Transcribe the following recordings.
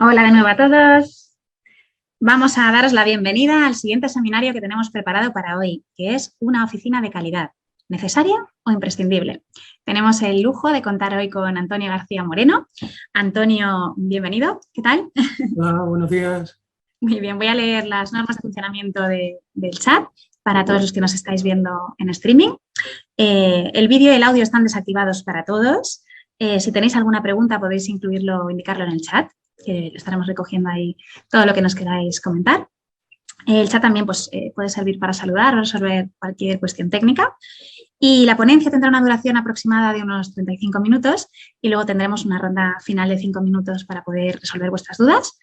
Hola de nuevo a todos. Vamos a daros la bienvenida al siguiente seminario que tenemos preparado para hoy, que es una oficina de calidad, ¿necesaria o imprescindible? Tenemos el lujo de contar hoy con Antonio García Moreno. Antonio, bienvenido. ¿Qué tal? Hola, buenos días. Muy bien, voy a leer las normas de funcionamiento del chat para todos los que nos estáis viendo en streaming. El vídeo y el audio están desactivados para todos. Si tenéis alguna pregunta podéis incluirlo o indicarlo en el chat, que estaremos recogiendo ahí todo lo que nos queráis comentar. El chat también puede servir para saludar o resolver cualquier cuestión técnica. Y la ponencia tendrá una duración aproximada de unos 35 minutos y luego tendremos una ronda final de 5 minutos para poder resolver vuestras dudas.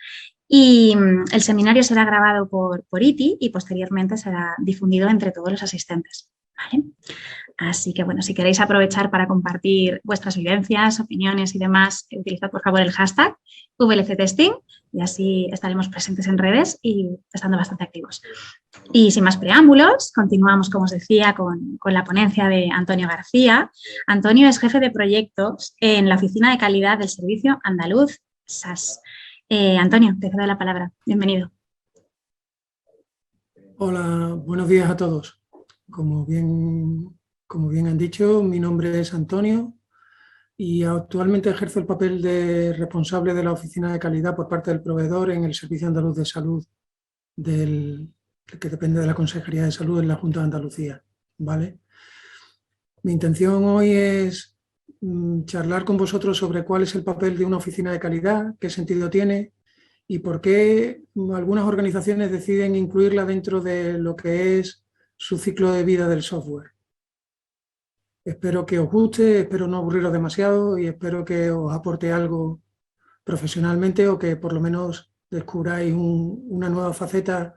Y el seminario será grabado por ITI y posteriormente será difundido entre todos los asistentes. ¿Vale? Así que, bueno, si queréis aprovechar para compartir vuestras vivencias, opiniones y demás, utilizad por favor el hashtag VLCTesting y así estaremos presentes en redes y estando bastante activos. Y sin más preámbulos, continuamos, como os decía, con la ponencia de Antonio García. Antonio es jefe de proyectos en la Oficina de Calidad del Servicio Andaluz SAS. Antonio, te cedo la palabra. Bienvenido. Hola, buenos días a todos. Como bien han dicho, mi nombre es Antonio y actualmente ejerzo el papel de responsable de la Oficina de Calidad por parte del proveedor en el Servicio Andaluz de Salud, que depende de la Consejería de Salud en la Junta de Andalucía. ¿Vale? Mi intención hoy es charlar con vosotros sobre cuál es el papel de una oficina de calidad, qué sentido tiene y por qué algunas organizaciones deciden incluirla dentro de lo que es su ciclo de vida del software. Espero que os guste, espero no aburriros demasiado y espero que os aporte algo profesionalmente o que por lo menos descubráis una nueva faceta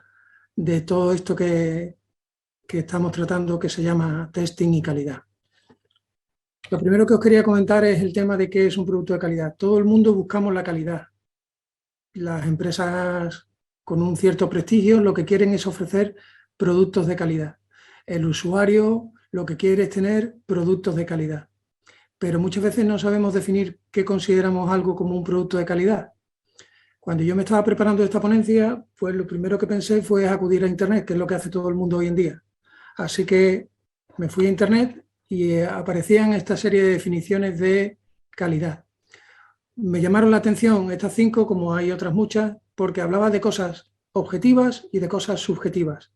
de todo esto que estamos tratando, que se llama testing y calidad. Lo primero que os quería comentar es el tema de qué es un producto de calidad. Todo el mundo buscamos la calidad. Las empresas con un cierto prestigio lo que quieren es ofrecer productos de calidad. El usuario lo que quiere es tener productos de calidad. Pero muchas veces no sabemos definir qué consideramos algo como un producto de calidad. Cuando yo me estaba preparando esta ponencia, pues lo primero que pensé fue acudir a Internet, que es lo que hace todo el mundo hoy en día. Así que me fui a Internet y aparecían esta serie de definiciones de calidad. Me llamaron la atención estas 5, como hay otras muchas, porque hablaba de cosas objetivas y de cosas subjetivas.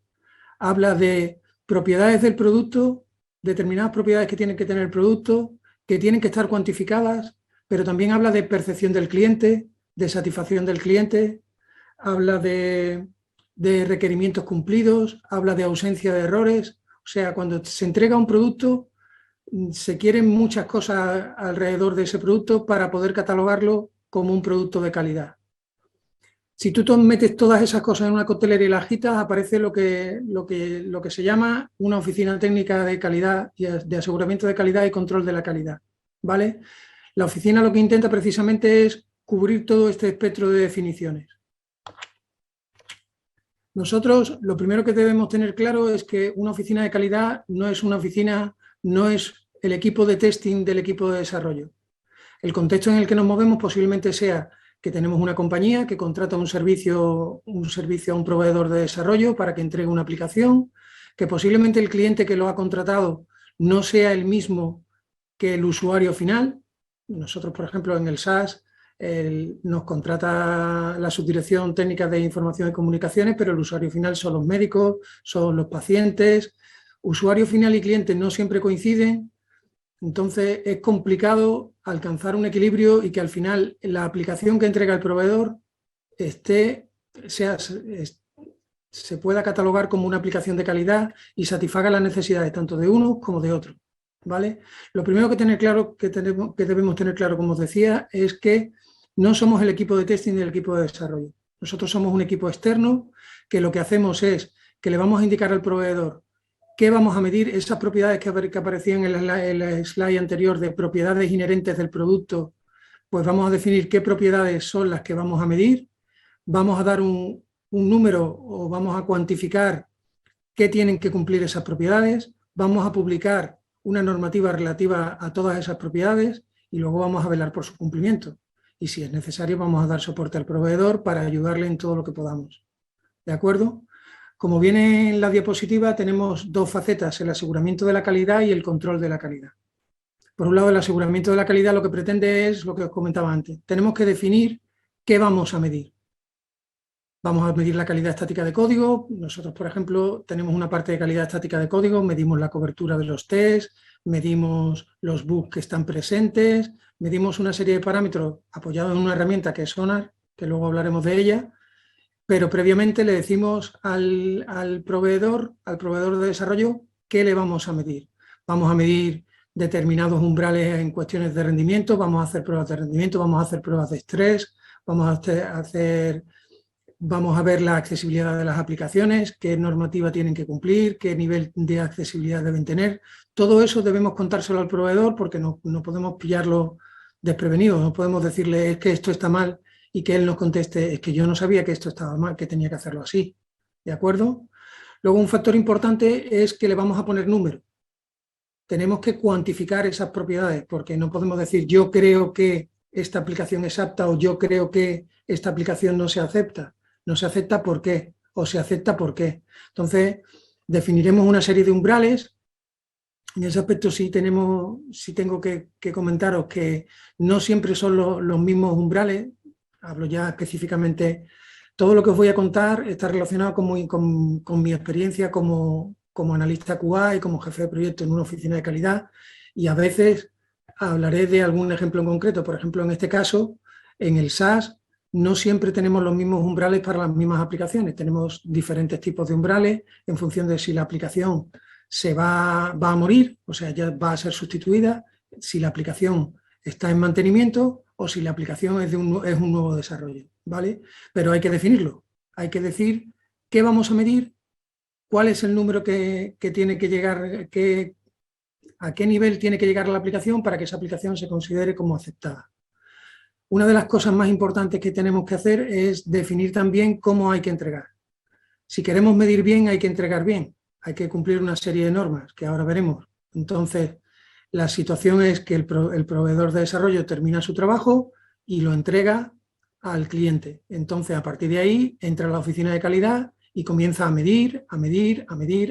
Habla de propiedades del producto, determinadas propiedades que tienen que tener el producto, que tienen que estar cuantificadas, pero también habla de percepción del cliente, de satisfacción del cliente, habla de requerimientos cumplidos, habla de ausencia de errores. O sea, cuando se entrega un producto, se quieren muchas cosas alrededor de ese producto para poder catalogarlo como un producto de calidad. Si tú metes todas esas cosas en una coctelera y las agitas, aparece lo que se llama una oficina técnica de calidad, de aseguramiento de calidad y control de la calidad. ¿Vale? La oficina lo que intenta precisamente es cubrir todo este espectro de definiciones. Nosotros lo primero que debemos tener claro es que una oficina de calidad no es una oficina, no es el equipo de testing del equipo de desarrollo. El contexto en el que nos movemos posiblemente sea que tenemos una compañía que contrata un servicio a un proveedor de desarrollo para que entregue una aplicación, que posiblemente el cliente que lo ha contratado no sea el mismo que el usuario final. Nosotros, por ejemplo, en el SAS nos contrata la Subdirección Técnica de Información y Comunicaciones, pero el usuario final son los médicos, son los pacientes. Usuario final y cliente no siempre coinciden. Entonces es complicado alcanzar un equilibrio y que al final la aplicación que entrega el proveedor se pueda catalogar como una aplicación de calidad y satisfaga las necesidades tanto de uno como de otro. ¿Vale? Lo primero que debemos tener claro, como os decía, es que no somos el equipo de testing ni el equipo de desarrollo. Nosotros somos un equipo externo que lo que hacemos es que le vamos a indicar al proveedor qué vamos a medir, esas propiedades que aparecían en el slide anterior de propiedades inherentes del producto, pues vamos a definir qué propiedades son las que vamos a medir, vamos a dar un número o vamos a cuantificar qué tienen que cumplir esas propiedades, vamos a publicar una normativa relativa a todas esas propiedades y luego vamos a velar por su cumplimiento. y si es necesario vamos a dar soporte al proveedor para ayudarle en todo lo que podamos. ¿De acuerdo? Como viene en la diapositiva, tenemos dos facetas, el aseguramiento de la calidad y el control de la calidad. Por un lado, el aseguramiento de la calidad lo que pretende es lo que os comentaba antes. Tenemos que definir qué vamos a medir. Vamos a medir la calidad estática de código. Nosotros, por ejemplo, tenemos una parte de calidad estática de código, medimos la cobertura de los tests, medimos los bugs que están presentes, medimos una serie de parámetros apoyados en una herramienta que es Sonar, que luego hablaremos de ella, pero previamente le decimos al proveedor de desarrollo qué le vamos a medir. Vamos a medir determinados umbrales en cuestiones de rendimiento, vamos a hacer pruebas de rendimiento, vamos a hacer pruebas de estrés, vamos a ver la accesibilidad de las aplicaciones, qué normativa tienen que cumplir, qué nivel de accesibilidad deben tener. Todo eso debemos contárselo al proveedor porque no podemos pillarlo desprevenido, no podemos decirle es que esto está mal y que él nos conteste es que yo no sabía que esto estaba mal, que tenía que hacerlo así. ¿De acuerdo? Luego un factor importante es que le vamos a poner número. Tenemos que cuantificar esas propiedades porque no podemos decir yo creo que esta aplicación es apta o yo creo que esta aplicación no se acepta. No se acepta ¿por qué? O se acepta ¿por qué? Entonces, definiremos una serie de umbrales. En ese aspecto sí tengo que comentaros que no siempre son los mismos umbrales. Hablo ya específicamente. Todo lo que os voy a contar está relacionado con mi experiencia como analista QA y como jefe de proyecto en una oficina de calidad, y a veces hablaré de algún ejemplo en concreto. Por ejemplo, en este caso, en el SaaS, no siempre tenemos los mismos umbrales para las mismas aplicaciones. Tenemos diferentes tipos de umbrales en función de si la aplicación se va a morir, o sea, ya va a ser sustituida, si la aplicación está en mantenimiento o si la aplicación es un nuevo desarrollo, ¿vale? Pero hay que definirlo. Hay que decir qué vamos a medir, cuál es el número que tiene que llegar, a qué nivel tiene que llegar la aplicación para que esa aplicación se considere como aceptada. Una de las cosas más importantes que tenemos que hacer es definir también cómo hay que entregar. Si queremos medir bien, hay que entregar bien. Hay que cumplir una serie de normas que ahora veremos. Entonces, la situación es que el proveedor de desarrollo termina su trabajo y lo entrega al cliente. Entonces, a partir de ahí, entra a la oficina de calidad y comienza a medir,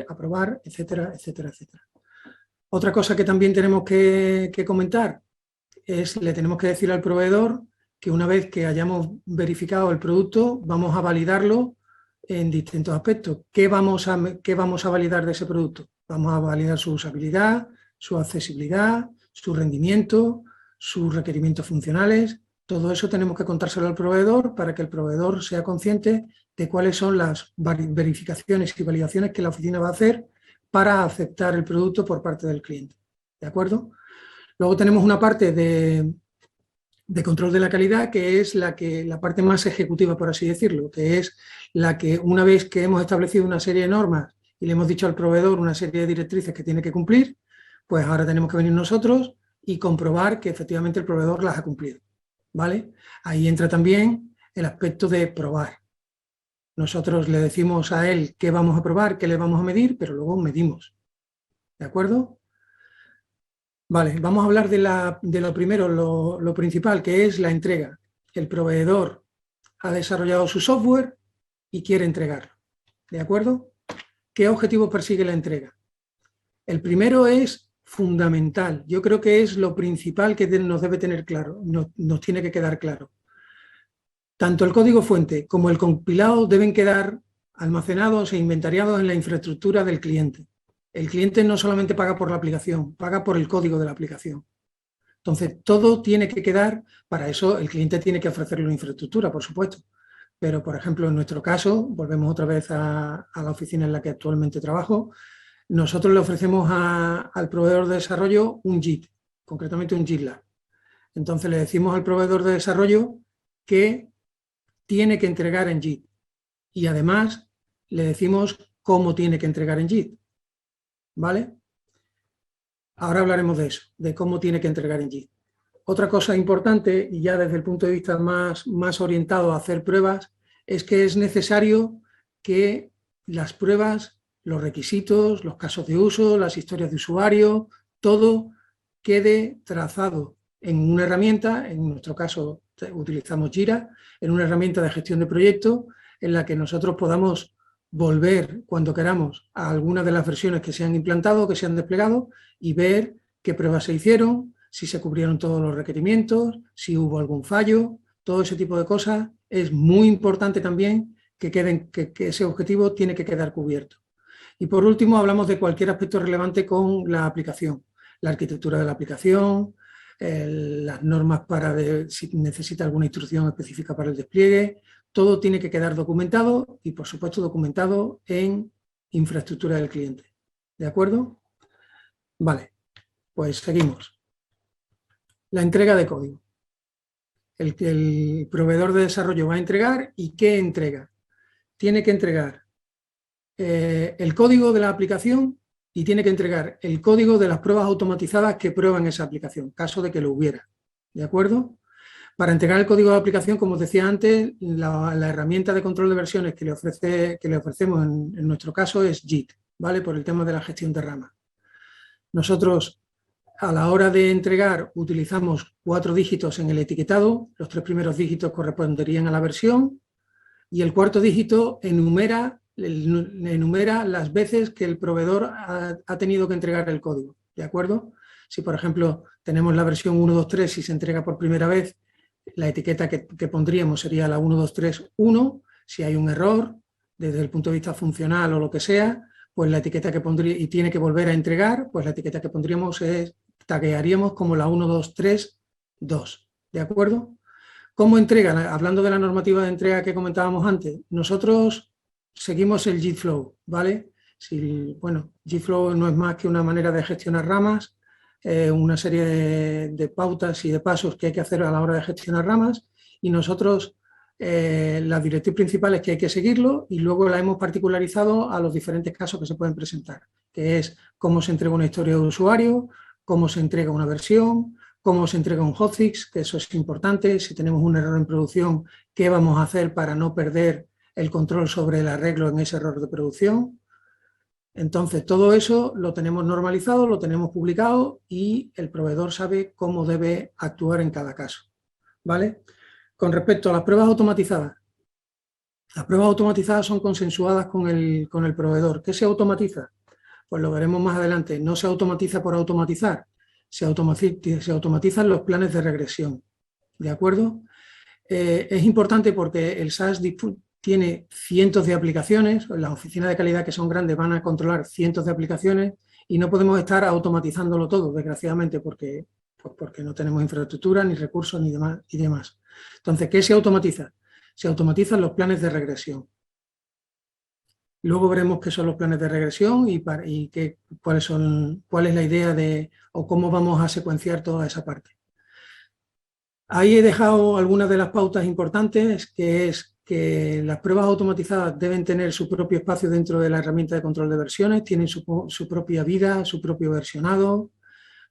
a probar, etcétera, etcétera, etcétera. Otra cosa que también tenemos que comentar es, le tenemos que decir al proveedor que una vez que hayamos verificado el producto, vamos a validarlo en distintos aspectos. ¿Qué vamos a validar de ese producto? Vamos a validar su usabilidad, su accesibilidad, su rendimiento, sus requerimientos funcionales. Todo eso tenemos que contárselo al proveedor para que el proveedor sea consciente de cuáles son las verificaciones y validaciones que la oficina va a hacer para aceptar el producto por parte del cliente. ¿De acuerdo? Luego tenemos una parte de control de la calidad que es la parte más ejecutiva, por así decirlo, que es la que una vez que hemos establecido una serie de normas y le hemos dicho al proveedor una serie de directrices que tiene que cumplir, pues ahora tenemos que venir nosotros y comprobar que efectivamente el proveedor las ha cumplido, ¿vale? Ahí entra también el aspecto de probar. Nosotros le decimos a él qué vamos a probar, qué le vamos a medir, pero luego medimos, ¿de acuerdo? Vale, vamos a hablar de lo primero, lo principal, que es la entrega. El proveedor ha desarrollado su software y quiere entregarlo, ¿de acuerdo? ¿Qué objetivo persigue la entrega? El primero es fundamental, yo creo que es lo principal que nos debe tener claro, nos tiene que quedar claro. Tanto el código fuente como el compilado deben quedar almacenados e inventariados en la infraestructura del cliente. El cliente no solamente paga por la aplicación, paga por el código de la aplicación. Entonces, todo tiene que quedar, para eso el cliente tiene que ofrecerle una infraestructura, por supuesto. Pero, por ejemplo, en nuestro caso, volvemos otra vez a la oficina en la que actualmente trabajo, nosotros le ofrecemos al proveedor de desarrollo un JIT, concretamente un GitLab. Entonces, le decimos al proveedor de desarrollo que tiene que entregar en JIT. Y además, le decimos cómo tiene que entregar en JIT. ¿Vale? Ahora hablaremos de eso, de cómo tiene que entregar en JIT. Otra cosa importante, y ya desde el punto de vista más orientado a hacer pruebas, es que es necesario que las pruebas, los requisitos, los casos de uso, las historias de usuario, todo quede trazado en una herramienta, en nuestro caso Utilizamos Jira en una herramienta de gestión de proyectos en la que nosotros podamos volver cuando queramos a algunas de las versiones que se han implantado, que se han desplegado y ver qué pruebas se hicieron, si se cubrieron todos los requerimientos, si hubo algún fallo, todo ese tipo de cosas. Es muy importante también que ese objetivo tiene que quedar cubierto. Y por último hablamos de cualquier aspecto relevante con la aplicación, la arquitectura de la aplicación, las normas para si necesita alguna instrucción específica para el despliegue. Todo tiene que quedar documentado y, por supuesto, documentado en infraestructura del cliente. ¿De acuerdo? Vale, pues seguimos. La entrega de código. El proveedor de desarrollo va a entregar y ¿qué entrega? Tiene que entregar el código de la aplicación y tiene que entregar el código de las pruebas automatizadas que prueban esa aplicación, caso de que lo hubiera. ¿De acuerdo? Para entregar el código de aplicación, como os decía antes, la herramienta de control de versiones que le ofrecemos en nuestro caso es Git, ¿vale? Por el tema de la gestión de ramas. Nosotros, a la hora de entregar, utilizamos 4 dígitos en el etiquetado. Los 3 primeros dígitos corresponderían a la versión y el 4º dígito enumera las veces que el proveedor ha tenido que entregar el código. ¿De acuerdo? Si, por ejemplo, tenemos la versión 1.2.3 y se entrega por primera vez, la etiqueta que pondríamos sería la 1.2.3.1. Si hay un error, desde el punto de vista funcional o lo que sea, pues la etiqueta que pondría y tiene que volver a entregar, pues la etiqueta que pondríamos taguearíamos como la 1.2.3.2. ¿De acuerdo? ¿Cómo entregan? Hablando de la normativa de entrega que comentábamos antes, nosotros seguimos el Git Flow, ¿vale? Bueno, Git Flow no es más que una manera de gestionar ramas, una serie de pautas y de pasos que hay que hacer a la hora de gestionar ramas y nosotros la directriz principal es que hay que seguirlo y luego la hemos particularizado a los diferentes casos que se pueden presentar, que es cómo se entrega una historia de usuario, cómo se entrega una versión, cómo se entrega un hotfix, que eso es importante, si tenemos un error en producción, qué vamos a hacer para no perder el control sobre el arreglo en ese error de producción. Entonces, todo eso lo tenemos normalizado, lo tenemos publicado y el proveedor sabe cómo debe actuar en cada caso, ¿vale? Con respecto a las pruebas automatizadas, las pruebas automatizadas son consensuadas con el proveedor. ¿Qué se automatiza? Pues lo veremos más adelante. No se automatiza por automatizar, se automatizan los planes de regresión, ¿de acuerdo? Es importante porque el SaaS tiene cientos de aplicaciones, las oficinas de calidad que son grandes van a controlar cientos de aplicaciones y no podemos estar automatizándolo todo, desgraciadamente, porque no tenemos infraestructura, ni recursos, ni demás. Entonces, ¿qué se automatiza? Se automatizan los planes de regresión. Luego veremos qué son los planes de regresión y cuál es la idea o cómo vamos a secuenciar toda esa parte. Ahí he dejado algunas de las pautas importantes, que es que las pruebas automatizadas deben tener su propio espacio dentro de la herramienta de control de versiones, tienen su propia vida, su propio versionado.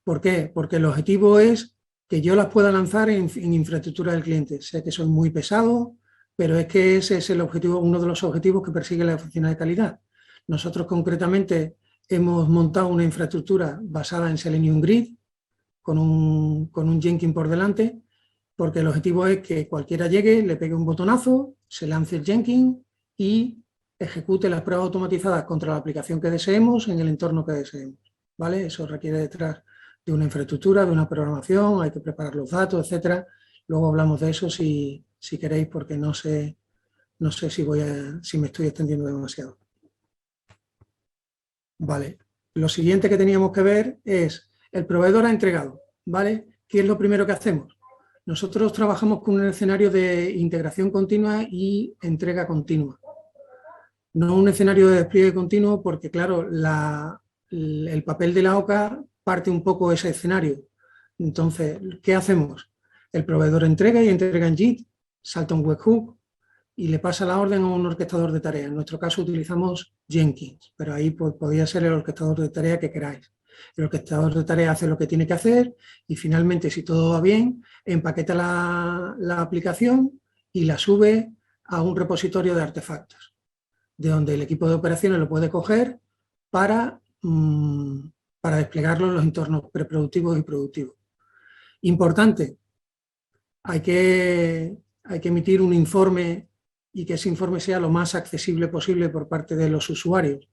¿Por qué? Porque el objetivo es que yo las pueda lanzar en infraestructura del cliente. Sé que soy muy pesado, pero es que ese es el objetivo, uno de los objetivos que persigue la oficina de calidad. Nosotros concretamente hemos montado una infraestructura basada en Selenium Grid con un Jenkins por delante, porque el objetivo es que cualquiera llegue, le pegue un botonazo, se lance el Jenkins y ejecute las pruebas automatizadas contra la aplicación que deseemos en el entorno que deseemos, ¿vale? Eso requiere detrás de una infraestructura, de una programación, hay que preparar los datos, etcétera. Luego hablamos de eso si queréis, porque no sé si me estoy extendiendo demasiado. Vale. Lo siguiente que teníamos que ver es el proveedor ha entregado, ¿vale? ¿Qué es lo primero que hacemos? Nosotros trabajamos con un escenario de integración continua y entrega continua. No un escenario de despliegue continuo porque, claro, el papel de la OCA parte un poco ese escenario. Entonces, ¿qué hacemos? El proveedor entrega y entrega en Git, salta un webhook y le pasa la orden a un orquestador de tareas. En nuestro caso utilizamos Jenkins, pero ahí podría ser el orquestador de tareas que queráis. El orquestador de tareas hace lo que tiene que hacer y finalmente, si todo va bien, empaqueta la aplicación y la sube a un repositorio de artefactos, de donde el equipo de operaciones lo puede coger para desplegarlo en los entornos preproductivos y productivos. Importante, hay que emitir un informe y que ese informe sea lo más accesible posible por parte de los usuarios.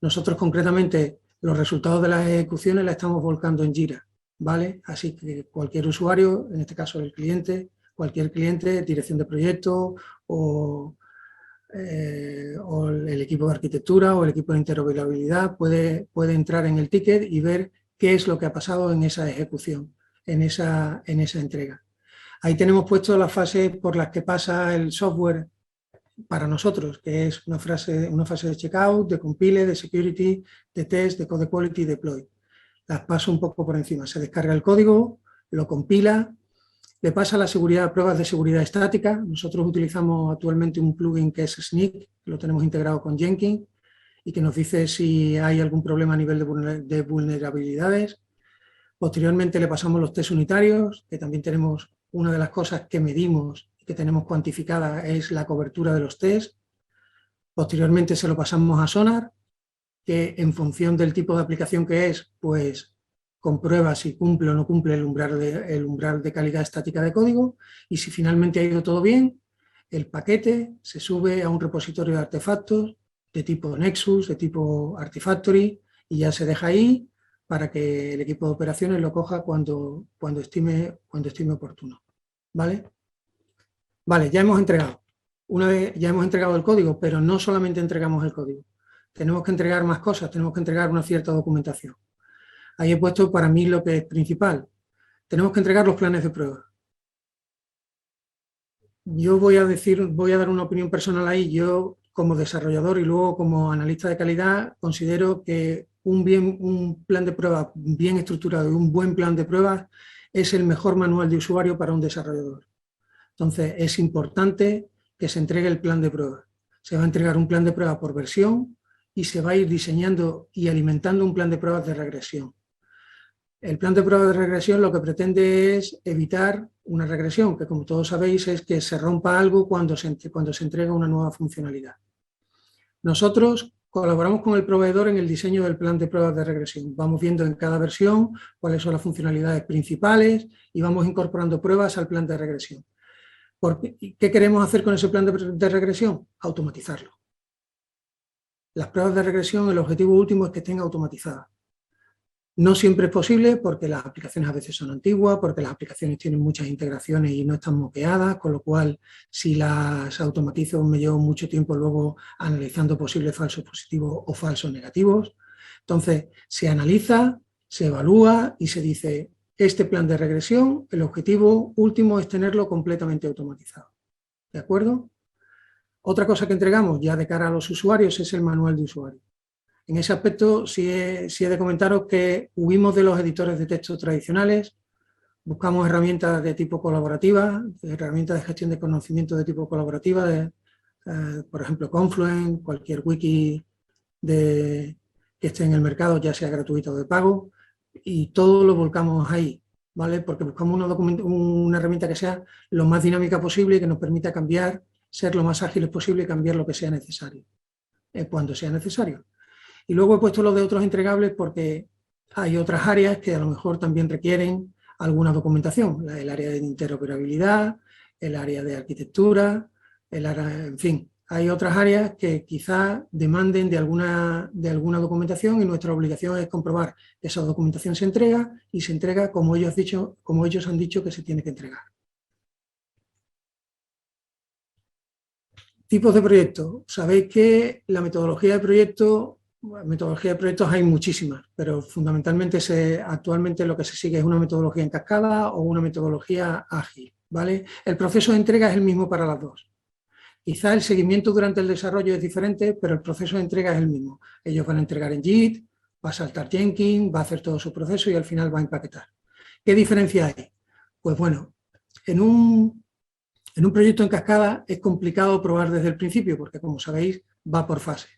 Nosotros concretamente los resultados de las ejecuciones las estamos volcando en Jira, ¿vale? Así que cualquier usuario, en este caso el cliente, cualquier cliente, dirección de proyecto o el equipo de arquitectura o el equipo de interoperabilidad puede entrar en el ticket y ver qué es lo que ha pasado en esa ejecución, en esa entrega. Ahí tenemos puesto las fases por las que pasa el software para nosotros, que es una fase de checkout, de compile, de security, de test, de code quality y deploy. Las paso un poco por encima. Se descarga el código, lo compila, le pasa la seguridad, pruebas de seguridad estática. Nosotros utilizamos actualmente un plugin que es Snyk, que lo tenemos integrado con Jenkins y que nos dice si hay algún problema a nivel de vulnerabilidades. Posteriormente le pasamos los test unitarios, que también tenemos una de las cosas que medimos y que tenemos cuantificada es la cobertura de los test. Posteriormente se lo pasamos a Sonar, que en función del tipo de aplicación que es, pues comprueba si cumple o no cumple el umbral de calidad estática de código, y si finalmente ha ido todo bien, el paquete se sube a un repositorio de artefactos de tipo Nexus, de tipo Artifactory, y ya se deja ahí para que el equipo de operaciones lo coja cuando estime oportuno. ¿Vale? Vale, ya hemos entregado. Una vez ya hemos entregado el código, pero no solamente entregamos el código. Tenemos que entregar más cosas, tenemos que entregar una cierta documentación. Ahí he puesto para mí lo que es principal. Tenemos que entregar los planes de prueba. Yo voy a dar una opinión personal ahí. Yo, como desarrollador y luego como analista de calidad, considero que un plan de prueba bien estructurado y un buen plan de pruebas es el mejor manual de usuario para un desarrollador. Entonces, es importante que se entregue el plan de prueba. Se va a entregar un plan de prueba por versión y se va a ir diseñando y alimentando un plan de pruebas de regresión. El plan de prueba de regresión lo que pretende es evitar una regresión, que como todos sabéis es que se rompa algo cuando se entrega una nueva funcionalidad. Nosotros colaboramos con el proveedor en el diseño del plan de pruebas de regresión. Vamos viendo en cada versión cuáles son las funcionalidades principales y vamos incorporando pruebas al plan de regresión. ¿Qué queremos hacer con ese plan de regresión? Automatizarlo. Las pruebas de regresión, el objetivo último es que estén automatizadas. No siempre es posible porque las aplicaciones a veces son antiguas, porque las aplicaciones tienen muchas integraciones y no están moqueadas, con lo cual si las automatizo me llevo mucho tiempo luego analizando posibles falsos positivos o falsos negativos. Entonces se analiza, se evalúa y se dice, este plan de regresión, el objetivo último es tenerlo completamente automatizado. ¿De acuerdo? Otra cosa que entregamos ya de cara a los usuarios es el manual de usuario. En ese aspecto sí he de comentaros que huimos de los editores de texto tradicionales, buscamos herramientas de tipo colaborativa, herramientas de gestión de conocimiento de tipo colaborativa, por ejemplo Confluent, cualquier wiki que esté en el mercado, ya sea gratuito o de pago, y todo lo volcamos ahí, ¿vale? Porque buscamos una herramienta que sea lo más dinámica posible y que nos permita cambiar, ser lo más ágiles posible y cambiar lo que sea necesario, cuando sea necesario. Y luego he puesto los de otros entregables porque hay otras áreas que a lo mejor también requieren alguna documentación. El área de interoperabilidad, el área de arquitectura, en fin, hay otras áreas que quizá demanden de alguna documentación y nuestra obligación es comprobar que esa documentación se entrega y se entrega como ellos han dicho que se tiene que entregar. Tipos de proyectos. Sabéis que la metodología de proyectos hay muchísimas, pero fundamentalmente actualmente lo que se sigue es una metodología en cascada o una metodología ágil, ¿vale? El proceso de entrega es el mismo para las dos. Quizá el seguimiento durante el desarrollo es diferente, pero el proceso de entrega es el mismo. Ellos van a entregar en Git, va a saltar Jenkins, va a hacer todo su proceso y al final va a empaquetar. ¿Qué diferencia hay? Pues bueno, en un proyecto en cascada es complicado probar desde el principio porque, como sabéis, va por fases.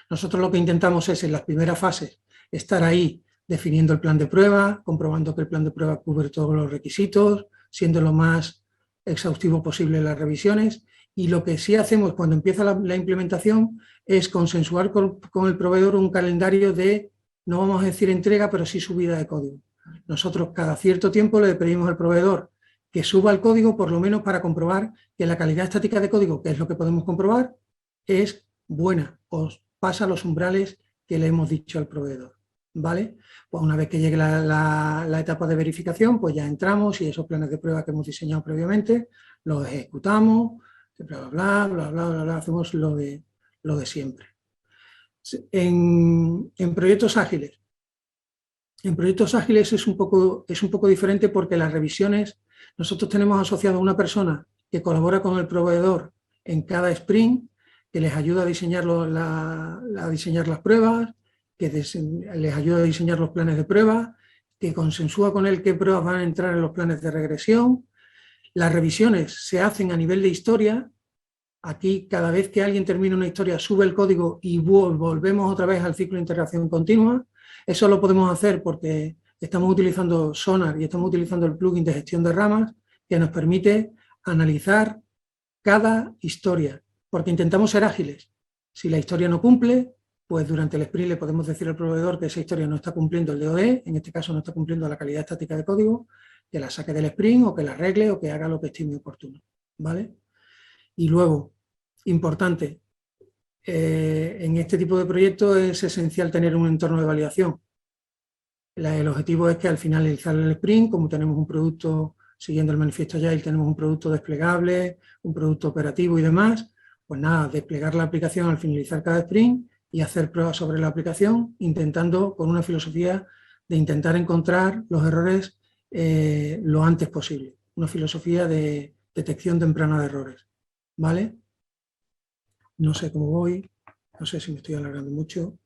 Nosotros lo que intentamos es en las primeras fases estar ahí definiendo el plan de prueba, comprobando que el plan de prueba cubre todos los requisitos, siendo lo más exhaustivo posible en las revisiones, y lo que sí hacemos cuando empieza la implementación es consensuar con el proveedor un calendario de, no vamos a decir entrega, pero sí subida de código. Nosotros cada cierto tiempo le pedimos al proveedor que suba el código por lo menos para comprobar que la calidad estática de código, que es lo que podemos comprobar, es buena o pasa los umbrales que le hemos dicho al proveedor, ¿vale? Pues una vez que llegue la etapa de verificación, pues ya entramos y esos planes de prueba que hemos diseñado previamente los ejecutamos, bla, bla, bla, bla, bla, bla, hacemos lo de siempre. En proyectos ágiles. En proyectos ágiles es un poco diferente porque las revisiones, nosotros tenemos asociado a una persona que colabora con el proveedor en cada sprint, que les ayuda a diseñar, diseñar las pruebas, que les ayuda a diseñar los planes de prueba, que consensúa con él qué pruebas van a entrar en los planes de regresión. Las revisiones se hacen a nivel de historia. Aquí, cada vez que alguien termina una historia, sube el código y volvemos otra vez al ciclo de integración continua. Eso lo podemos hacer porque estamos utilizando Sonar y estamos utilizando el plugin de gestión de ramas que nos permite analizar cada historia, porque intentamos ser ágiles. Si la historia no cumple, pues durante el sprint le podemos decir al proveedor que esa historia no está cumpliendo el DoD, en este caso no está cumpliendo la calidad estática de código, que la saque del sprint o que la arregle o que haga lo que estime oportuno, ¿vale? Y luego, importante, en este tipo de proyectos es esencial tener un entorno de validación. El objetivo es que al finalizar el sprint, como tenemos un producto, siguiendo el manifiesto Agile, tenemos un producto desplegable, un producto operativo y demás, pues nada, desplegar la aplicación al finalizar cada sprint y hacer pruebas sobre la aplicación, intentando con una filosofía de intentar encontrar los errores lo antes posible. Una filosofía de detección temprana de errores, ¿vale? No sé cómo voy, no sé si me estoy alargando mucho.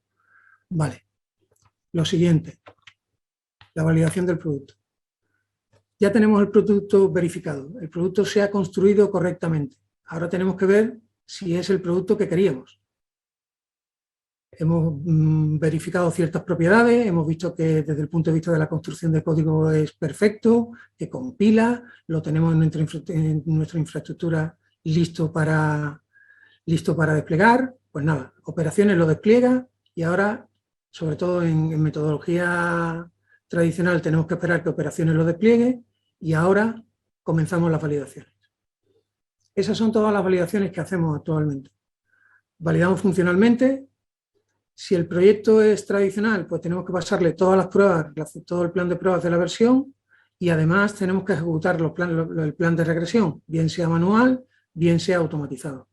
Vale, lo siguiente, la validación del producto. Ya tenemos el producto verificado, el producto se ha construido correctamente. Ahora tenemos que ver si es el producto que queríamos. Hemos verificado ciertas propiedades, hemos visto que desde el punto de vista de la construcción de código es perfecto, que compila, lo tenemos en nuestra infraestructura listo para desplegar. Pues nada, operaciones lo despliega y ahora, sobre todo en metodología tradicional, tenemos que esperar que operaciones lo despliegue y ahora comenzamos las validaciones. Esas son todas las validaciones que hacemos actualmente. Validamos funcionalmente. Si el proyecto es tradicional, pues tenemos que pasarle todas las pruebas, todo el plan de pruebas de la versión y además tenemos que ejecutar el plan de regresión, bien sea manual, bien sea automatizado.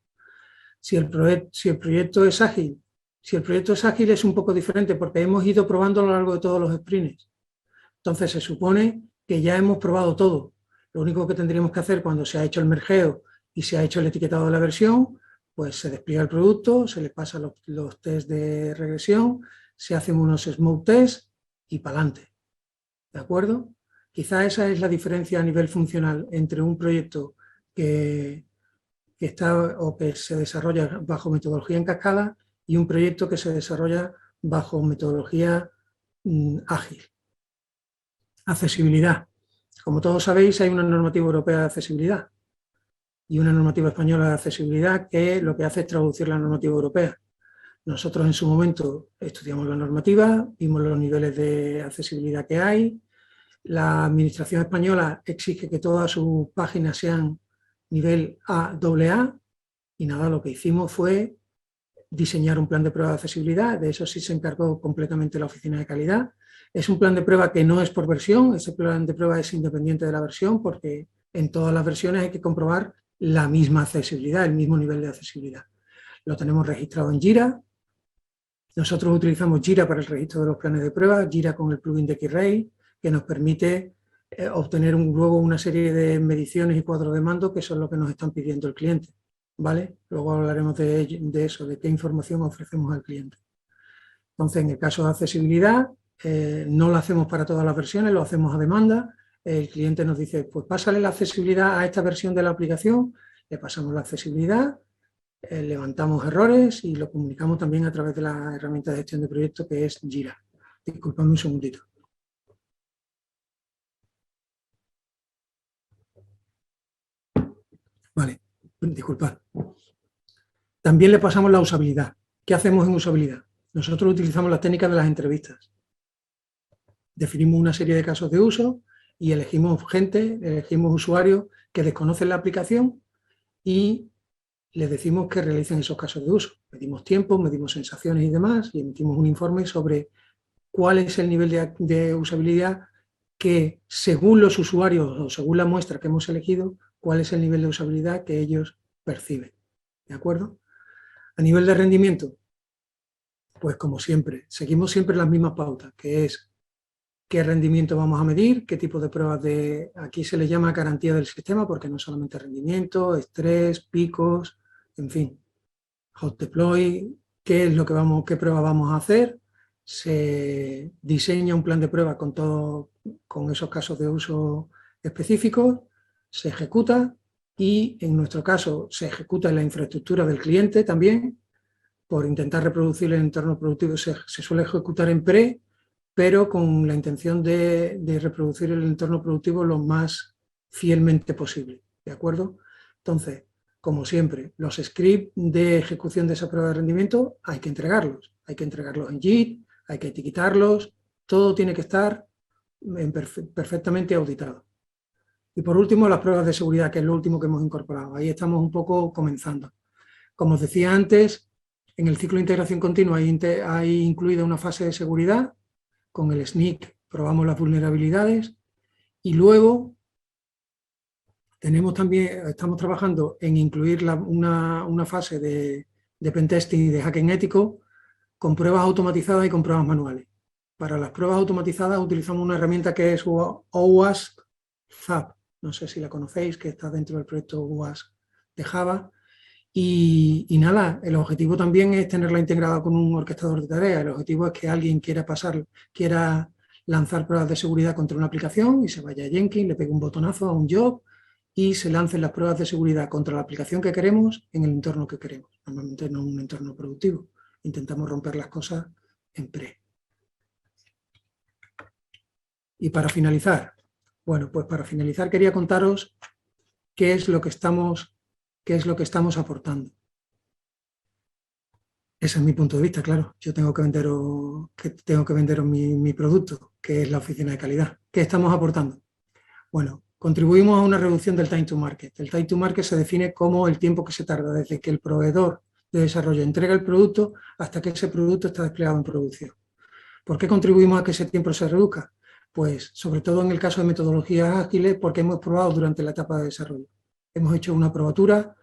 Si el proyecto es ágil, es un poco diferente porque hemos ido probando a lo largo de todos los sprints. Entonces se supone que ya hemos probado todo. Lo único que tendríamos que hacer cuando se ha hecho el mergeo y se ha hecho el etiquetado de la versión, pues se despliega el producto, se le pasa los test de regresión, se hacen unos smoke tests y para adelante. ¿De acuerdo? Quizá esa es la diferencia a nivel funcional entre un proyecto que se desarrolla bajo metodología en cascada y un proyecto que se desarrolla bajo metodología ágil. Accesibilidad. Como todos sabéis, hay una normativa europea de accesibilidad y una normativa española de accesibilidad que lo que hace es traducir la normativa europea. Nosotros en su momento estudiamos la normativa, vimos los niveles de accesibilidad que hay. La administración española exige que todas sus páginas sean nivel AA y nada, lo que hicimos fue diseñar un plan de prueba de accesibilidad. De eso sí se encargó completamente la oficina de calidad. Es un plan de prueba que no es por versión, ese plan de prueba es independiente de la versión porque en todas las versiones hay que comprobar la misma accesibilidad, el mismo nivel de accesibilidad. Lo tenemos registrado en Jira. Nosotros utilizamos Jira para el registro de los planes de prueba, Jira con el plugin de Xray, que nos permite obtener luego una serie de mediciones y cuadros de mando que son lo que nos están pidiendo el cliente, ¿vale? Luego hablaremos de eso, de qué información ofrecemos al cliente. Entonces, en el caso de accesibilidad, no lo hacemos para todas las versiones, lo hacemos a demanda. El cliente nos dice, pues pásale la accesibilidad a esta versión de la aplicación, le pasamos la accesibilidad, levantamos errores y lo comunicamos también a través de la herramienta de gestión de proyectos que es Jira. Disculpadme un segundito. Vale, disculpad. También le pasamos la usabilidad. ¿Qué hacemos en usabilidad? Nosotros utilizamos las técnicas de las entrevistas. Definimos una serie de casos de uso y elegimos gente, elegimos usuarios que desconocen la aplicación y les decimos que realicen esos casos de uso. Medimos tiempo, medimos sensaciones y demás y emitimos un informe sobre cuál es el nivel de usabilidad que, según los usuarios o según la muestra que hemos elegido, cuál es el nivel de usabilidad que ellos perciben. ¿De acuerdo? A nivel de rendimiento, pues como siempre, seguimos siempre las mismas pautas, que es qué rendimiento vamos a medir, qué tipo de pruebas de... Aquí se le llama garantía del sistema porque no es solamente rendimiento, estrés, picos, en fin, hot deploy, qué es lo que qué prueba vamos a hacer, se diseña un plan de prueba con esos casos de uso específicos, se ejecuta y en nuestro caso se ejecuta en la infraestructura del cliente también, por intentar reproducir el entorno productivo se suele ejecutar en pre, pero con la intención de reproducir el entorno productivo lo más fielmente posible, ¿de acuerdo? Entonces, como siempre, los scripts de ejecución de esa prueba de rendimiento hay que entregarlos en JIT, hay que etiquetarlos, todo tiene que estar perfectamente auditado. Y por último, las pruebas de seguridad, que es lo último que hemos incorporado. Ahí estamos un poco comenzando. Como os decía antes, en el ciclo de integración continua hay incluida una fase de seguridad. Con el SNIC probamos las vulnerabilidades y luego estamos trabajando en incluir una fase de pentesting y de hacking ético con pruebas automatizadas y con pruebas manuales. Para las pruebas automatizadas utilizamos una herramienta que es OWASP Zap, no sé si la conocéis, que está dentro del proyecto OWASP de Java. Y nada, el objetivo también es tenerla integrada con un orquestador de tareas. El objetivo es que alguien quiera lanzar pruebas de seguridad contra una aplicación y se vaya a Jenkins, le pegue un botonazo a un job y se lancen las pruebas de seguridad contra la aplicación que queremos en el entorno que queremos. Normalmente no en un entorno productivo. Intentamos romper las cosas en pre. Y para finalizar, bueno, pues para finalizar quería contaros qué es lo que estamos aportando. Ese es mi punto de vista, claro. Yo tengo que venderos mi producto, que es la oficina de calidad. ¿Qué estamos aportando? Bueno, contribuimos a una reducción del time to market. El time to market se define como el tiempo que se tarda desde que el proveedor de desarrollo entrega el producto hasta que ese producto está desplegado en producción. ¿Por qué contribuimos a que ese tiempo se reduzca? Pues sobre todo en el caso de metodologías ágiles, porque hemos probado durante la etapa de desarrollo. Hemos hecho una probatura,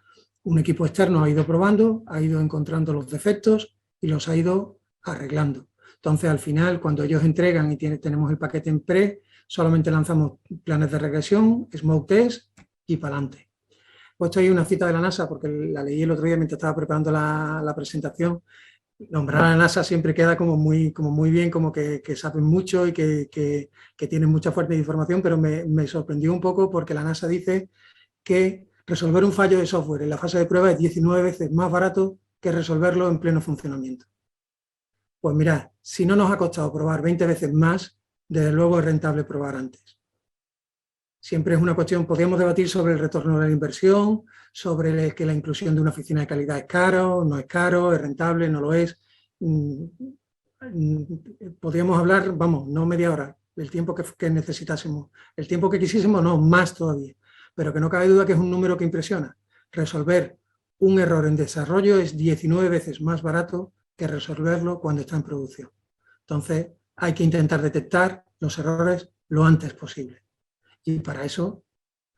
un equipo externo ha ido probando, ha ido encontrando los defectos y los ha ido arreglando. Entonces, al final, cuando ellos entregan y tenemos el paquete en pre, solamente lanzamos planes de regresión, smoke test y para adelante. He puesto ahí una cita de la NASA porque la leí el otro día mientras estaba preparando la presentación. Nombrar a la NASA siempre queda como muy bien, como que saben mucho y que tienen mucha fuente de información, pero me sorprendió un poco porque la NASA dice que resolver un fallo de software en la fase de prueba es 19 veces más barato que resolverlo en pleno funcionamiento. Pues mirad, si no nos ha costado probar 20 veces más, desde luego es rentable probar antes. Siempre es una cuestión, podríamos debatir sobre el retorno de la inversión, sobre que la inclusión de una oficina de calidad es caro, no es caro, es rentable, no lo es. Podríamos hablar, vamos, no media hora, del tiempo que necesitásemos. El tiempo que quisiésemos, no, más todavía. Pero que no cabe duda que es un número que impresiona. Resolver un error en desarrollo es 19 veces más barato que resolverlo cuando está en producción. Entonces, hay que intentar detectar los errores lo antes posible. Y para eso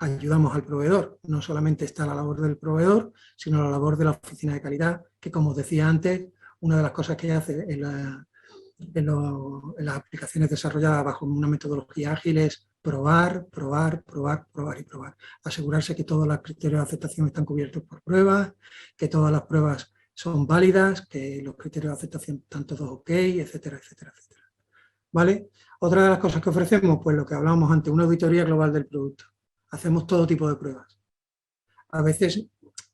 ayudamos al proveedor. No solamente está la labor del proveedor, sino la labor de la oficina de calidad, que como os decía antes, una de las cosas que hace en las aplicaciones desarrolladas bajo una metodología ágil es probar. Asegurarse que todos los criterios de aceptación están cubiertos por pruebas, que todas las pruebas son válidas, que los criterios de aceptación están todos ok, etcétera, etcétera, etcétera. ¿Vale? Otra de las cosas que ofrecemos, pues lo que hablábamos antes, una auditoría global del producto. Hacemos todo tipo de pruebas. A veces,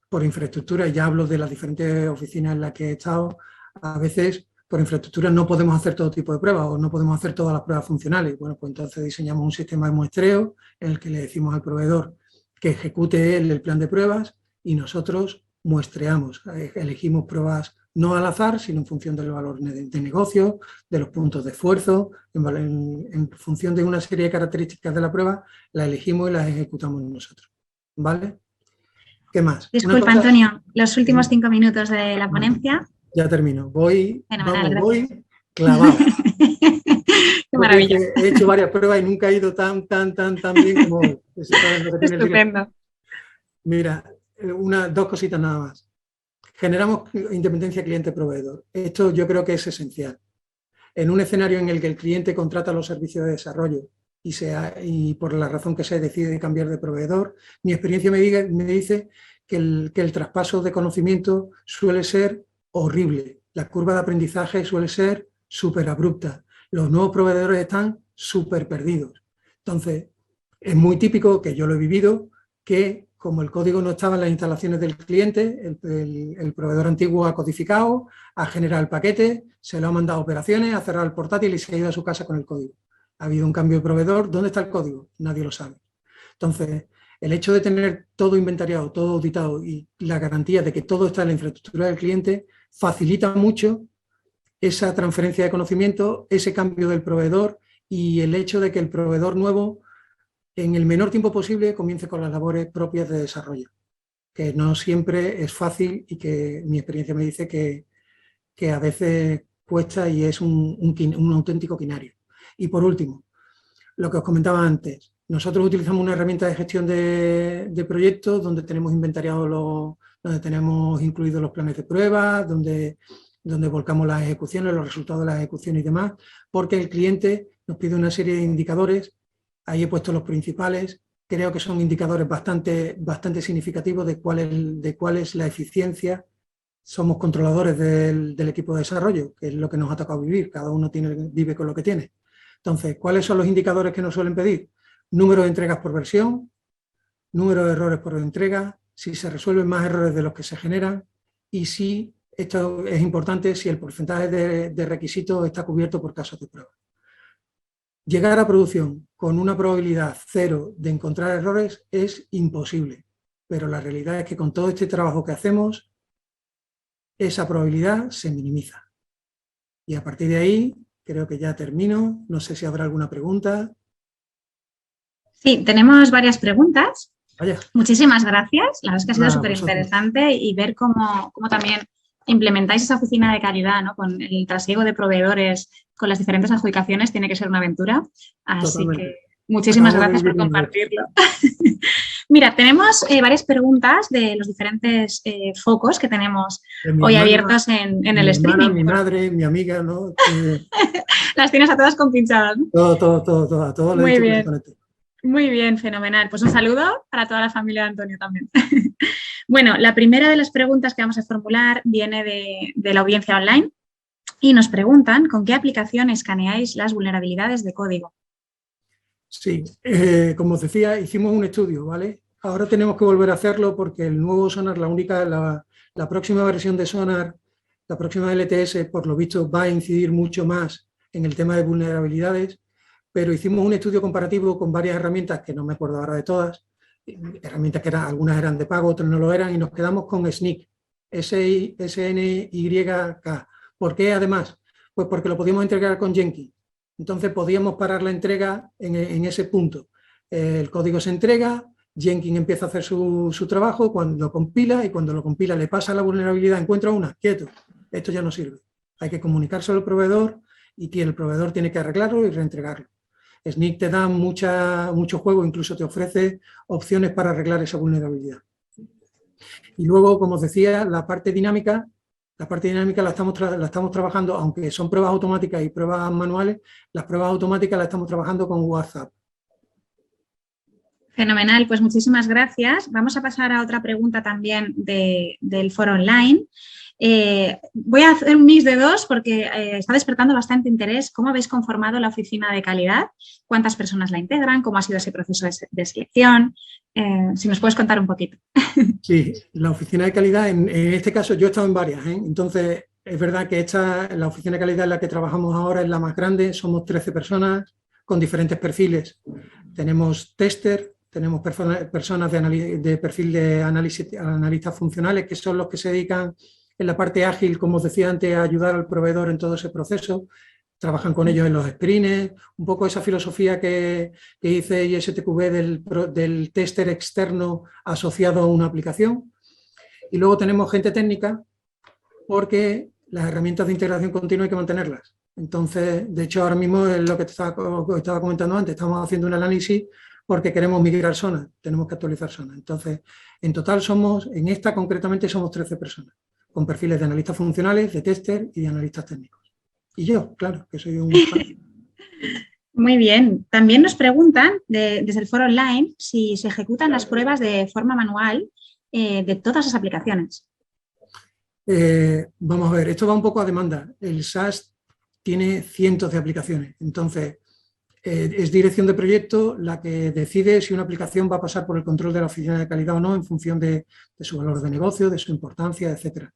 por infraestructura, ya hablo de las diferentes oficinas en las que he estado, a veces por infraestructura no podemos hacer todo tipo de pruebas o no podemos hacer todas las pruebas funcionales. Bueno, pues entonces diseñamos un sistema de muestreo en el que le decimos al proveedor que ejecute él el plan de pruebas y nosotros muestreamos, elegimos pruebas no al azar, sino en función del valor de negocio, de los puntos de esfuerzo, en función de una serie de características de la prueba, la elegimos y las ejecutamos nosotros. ¿Vale? ¿Qué más? Disculpa, Antonio, los últimos 5 minutos de la ponencia. Ya termino. Voy clavado. Qué maravilla. He hecho varias pruebas y nunca he ido tan bien como hoy. Estupendo. Mira, dos cositas nada más. Generamos independencia cliente-proveedor. Esto yo creo que es esencial. En un escenario en el que el cliente contrata los servicios de desarrollo y por la razón que se decide cambiar de proveedor, mi experiencia me dice que el traspaso de conocimiento suele ser horrible. La curva de aprendizaje suele ser súper abrupta. Los nuevos proveedores están súper perdidos. Entonces, es muy típico, que yo lo he vivido, que como el código no estaba en las instalaciones del cliente, el proveedor antiguo ha codificado, ha generado el paquete, se lo ha mandado a operaciones, ha cerrado el portátil y se ha ido a su casa con el código. Ha habido un cambio de proveedor. ¿Dónde está el código? Nadie lo sabe. Entonces, el hecho de tener todo inventariado, todo auditado y la garantía de que todo está en la infraestructura del cliente facilita mucho esa transferencia de conocimiento, ese cambio del proveedor y el hecho de que el proveedor nuevo, en el menor tiempo posible, comience con las labores propias de desarrollo, que no siempre es fácil y que mi experiencia me dice que a veces cuesta y es un auténtico quinario. Y por último, lo que os comentaba antes, nosotros utilizamos una herramienta de gestión de proyectos donde tenemos inventariado donde tenemos incluidos los planes de prueba, donde volcamos las ejecuciones, los resultados de las ejecuciones y demás, porque el cliente nos pide una serie de indicadores. Ahí he puesto los principales. Creo que son indicadores bastante significativos de cuál es la eficiencia. Somos controladores del equipo de desarrollo, que es lo que nos ha tocado vivir. Cada uno vive con lo que tiene. Entonces, ¿cuáles son los indicadores que nos suelen pedir? Número de entregas por versión, número de errores por entrega, si se resuelven más errores de los que se generan y si, esto es importante, si el porcentaje de requisitos está cubierto por casos de prueba. Llegar a producción con una probabilidad cero de encontrar errores es imposible, pero la realidad es que con todo este trabajo que hacemos, esa probabilidad se minimiza. Y a partir de ahí, creo que ya termino. No sé si habrá alguna pregunta. Sí, tenemos varias preguntas. Vaya. Muchísimas gracias. La verdad es que ha sido súper interesante y ver cómo también implementáis esa oficina de calidad, ¿no? Con el trasiego de proveedores, con las diferentes adjudicaciones, tiene que ser una aventura. Así Totalmente. Que muchísimas gracias por compartirlo. Mira, tenemos varias preguntas de los diferentes focos que tenemos hoy abiertos en el streaming. Mi madre, mi amiga, ¿no? Las tienes a todas compinchadas, ¿no? Todo. A todas. Muy bien. Muy bien, fenomenal. Pues un saludo para toda la familia de Antonio también. Bueno, la primera de las preguntas que vamos a formular viene de la audiencia online y nos preguntan ¿con qué aplicación escaneáis las vulnerabilidades de código? Sí, como os decía, hicimos un estudio, ¿vale? Ahora tenemos que volver a hacerlo porque el nuevo Sonar, la próxima versión de Sonar, la próxima LTS, por lo visto, va a incidir mucho más en el tema de vulnerabilidades, pero hicimos un estudio comparativo con varias herramientas, que no me acuerdo ahora de todas, herramientas que algunas eran de pago, otras no lo eran, y nos quedamos con SNYK, SNYK. ¿Por qué además? Pues porque lo podíamos integrar con Jenkins. Entonces podíamos parar la entrega en ese punto. El código se entrega, Jenkins empieza a hacer su trabajo, cuando lo compila, y cuando lo compila le pasa la vulnerabilidad, encuentra una, quieto, esto ya no sirve. Hay que comunicárselo al proveedor y el proveedor tiene que arreglarlo y reentregarlo. SNYK te da mucho juego, incluso te ofrece opciones para arreglar esa vulnerabilidad. Y luego, como os decía, la parte dinámica la estamos trabajando, aunque son pruebas automáticas y pruebas manuales, las pruebas automáticas las estamos trabajando con WhatsApp. Fenomenal, pues muchísimas gracias. Vamos a pasar a otra pregunta también del foro online. Voy a hacer un mix de dos porque está despertando bastante interés. ¿Cómo habéis conformado la oficina de calidad? ¿Cuántas personas la integran? ¿Cómo ha sido ese proceso de selección? Si nos puedes contar un poquito. Sí, la oficina de calidad, en este caso yo he estado en varias, entonces es verdad que la oficina de calidad en la que trabajamos ahora es la más grande, somos 13 personas con diferentes perfiles. Tenemos tester, tenemos personas de perfil de analistas funcionales, que son los que se dedican en la parte ágil, como os decía antes, a ayudar al proveedor en todo ese proceso. Trabajan con ellos en los sprints, un poco esa filosofía que dice ISTQB del tester externo asociado a una aplicación. Y luego tenemos gente técnica porque las herramientas de integración continua hay que mantenerlas. Entonces, de hecho, ahora mismo es lo que te estaba comentando antes, estamos haciendo un análisis porque queremos migrar zonas, tenemos que actualizar zonas. Entonces, en total en esta concretamente somos 13 personas, con perfiles de analistas funcionales, de tester y de analistas técnicos. Y yo, claro, que soy un... Muy bien. También nos preguntan desde el foro online si se ejecutan las pruebas de forma manual de todas las aplicaciones. Vamos a ver, esto va un poco a demanda. El SaaS tiene cientos de aplicaciones, entonces es dirección de proyecto la que decide si una aplicación va a pasar por el control de la oficina de calidad o no en función de su valor de negocio, de su importancia, etcétera.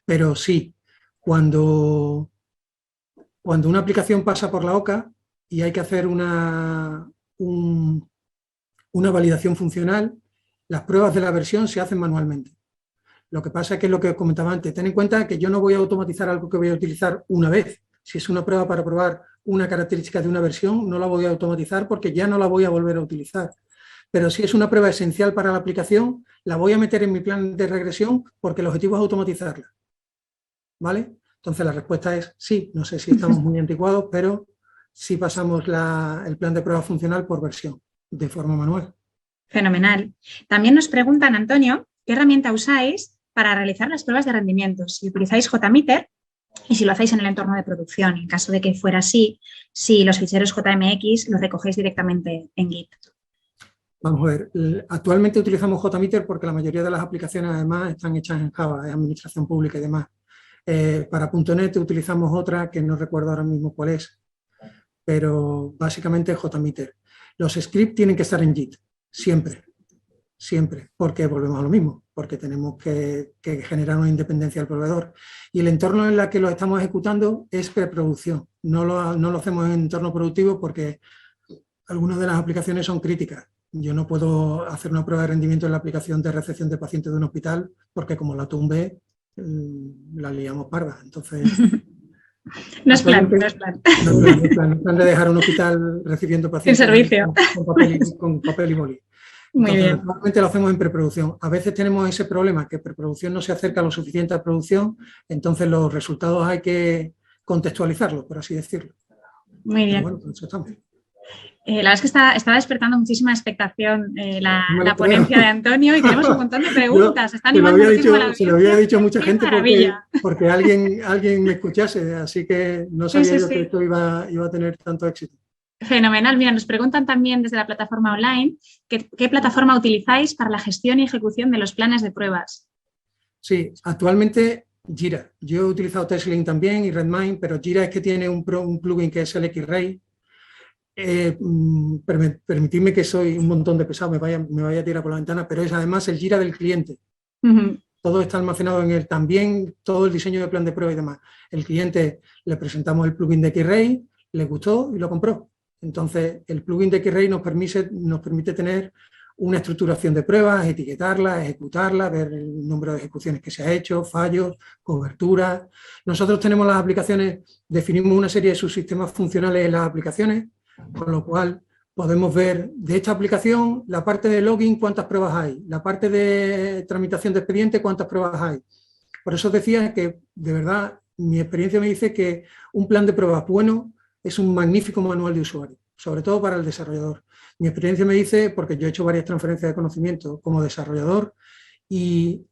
Pero sí, cuando una aplicación pasa por la OCA y hay que hacer una validación funcional, las pruebas de la versión se hacen manualmente. Lo que pasa es que es lo que comentaba antes, ten en cuenta que yo no voy a automatizar algo que voy a utilizar una vez. Si es una prueba para probar una característica de una versión, no la voy a automatizar porque ya no la voy a volver a utilizar. Pero si es una prueba esencial para la aplicación, la voy a meter en mi plan de regresión porque el objetivo es automatizarla. ¿Vale? Entonces la respuesta es sí, no sé si estamos muy anticuados, pero sí pasamos el plan de prueba funcional por versión, de forma manual. Fenomenal. También nos preguntan, Antonio, ¿qué herramienta usáis para realizar las pruebas de rendimiento? Si utilizáis JMeter y si lo hacéis en el entorno de producción. En caso de que fuera así, si los ficheros JMX los recogéis directamente en Git. Vamos a ver, actualmente utilizamos JMeter porque la mayoría de las aplicaciones además están hechas en Java, es administración pública y demás. Para .NET utilizamos otra que no recuerdo ahora mismo cuál es, pero básicamente JMeter. Los scripts tienen que estar en Git, siempre, porque volvemos a lo mismo, porque tenemos que generar una independencia del proveedor. Y el entorno en el que lo estamos ejecutando es preproducción, no lo hacemos en entorno productivo porque algunas de las aplicaciones son críticas. Yo no puedo hacer una prueba de rendimiento en la aplicación de recepción de pacientes de un hospital porque como la tumbe, la liamos parda. Entonces, no es plan. No es plan de dejar un hospital recibiendo pacientes sin servicio. Con papel y boli. Muy Entonces, bien. normalmente lo hacemos en preproducción. A veces tenemos ese problema, que preproducción no se acerca lo suficiente a producción, entonces los resultados hay que contextualizarlos, por así decirlo. Muy bien. Pero bueno, con eso estamos. La verdad es que está despertando muchísima expectación la ponencia de Antonio y tenemos un montón de preguntas. Se lo había dicho a mucha gente porque alguien me escuchase, así que no sabía yo que esto iba a tener tanto éxito. Fenomenal. Mira, nos preguntan también desde la plataforma online ¿qué plataforma utilizáis para la gestión y ejecución de los planes de pruebas? Sí, actualmente Jira. Yo he utilizado Testlink también y Redmine, pero Jira es que tiene un plugin que es el X-Ray. Permitidme que soy un montón de pesado, me vaya a tirar por la ventana, pero es además el Jira del cliente. Todo está almacenado en él, también todo el diseño de plan de prueba y demás. El cliente le presentamos el plugin de X-Ray, le gustó y lo compró. Entonces, el plugin de X-Ray nos permite tener una estructuración de pruebas, etiquetarlas, ejecutarlas, ver el número de ejecuciones que se ha hecho, fallos, cobertura. Nosotros tenemos las aplicaciones, definimos una serie de subsistemas funcionales en las aplicaciones, con lo cual podemos ver de esta aplicación la parte de login, cuántas pruebas hay, la parte de tramitación de expediente, cuántas pruebas hay. Por eso os decía que, de verdad, mi experiencia me dice que un plan de pruebas bueno es un magnífico manual de usuario, sobre todo para el desarrollador. Mi experiencia me dice, porque yo he hecho varias transferencias de conocimiento como desarrollador y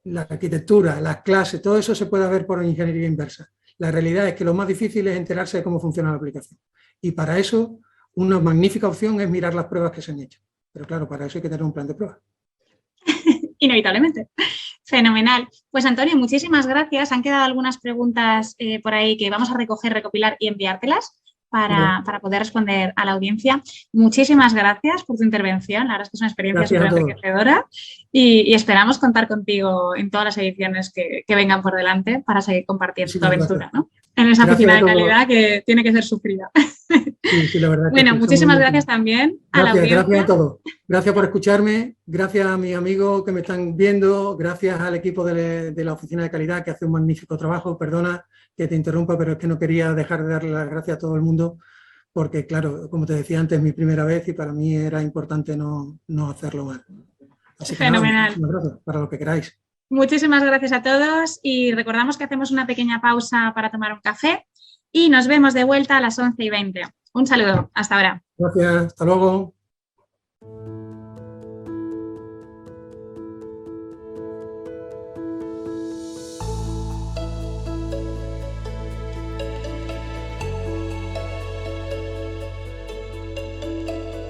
la arquitectura, las clases, todo eso se puede ver por ingeniería inversa. La realidad es que lo más difícil es enterarse de cómo funciona la aplicación. Y para eso, una magnífica opción es mirar las pruebas que se han hecho. Pero claro, para eso hay que tener un plan de pruebas. Inevitablemente. Fenomenal. Pues Antonio, muchísimas gracias. Han quedado algunas preguntas por ahí que vamos a recopilar y enviártelas para poder responder a la audiencia. Muchísimas gracias por tu intervención. La verdad es que es una experiencia súper enriquecedora y esperamos contar contigo en todas las ediciones que vengan por delante para seguir compartiendo tu aventura, ¿no? en esa Gracias oficina a de todos. calidad que tiene que ser sufrida. Sí, la verdad que Bueno, sí, muchísimas somos gracias también a la gracias a audiencia. todos. Gracias por escucharme, gracias a mis amigos que me están viendo, gracias al equipo de la oficina de calidad que hace un magnífico trabajo. Perdona que te interrumpa, pero es que no quería dejar de darle las gracias a todo el mundo porque, claro, como te decía antes, es mi primera vez y para mí era importante no hacerlo mal. Así que nada, Fenomenal. muchísimas gracias para lo que queráis. Muchísimas gracias a todos y recordamos que hacemos una pequeña pausa para tomar un café y nos vemos de vuelta a las 11:20. Un saludo. Hasta ahora. Gracias, hasta luego.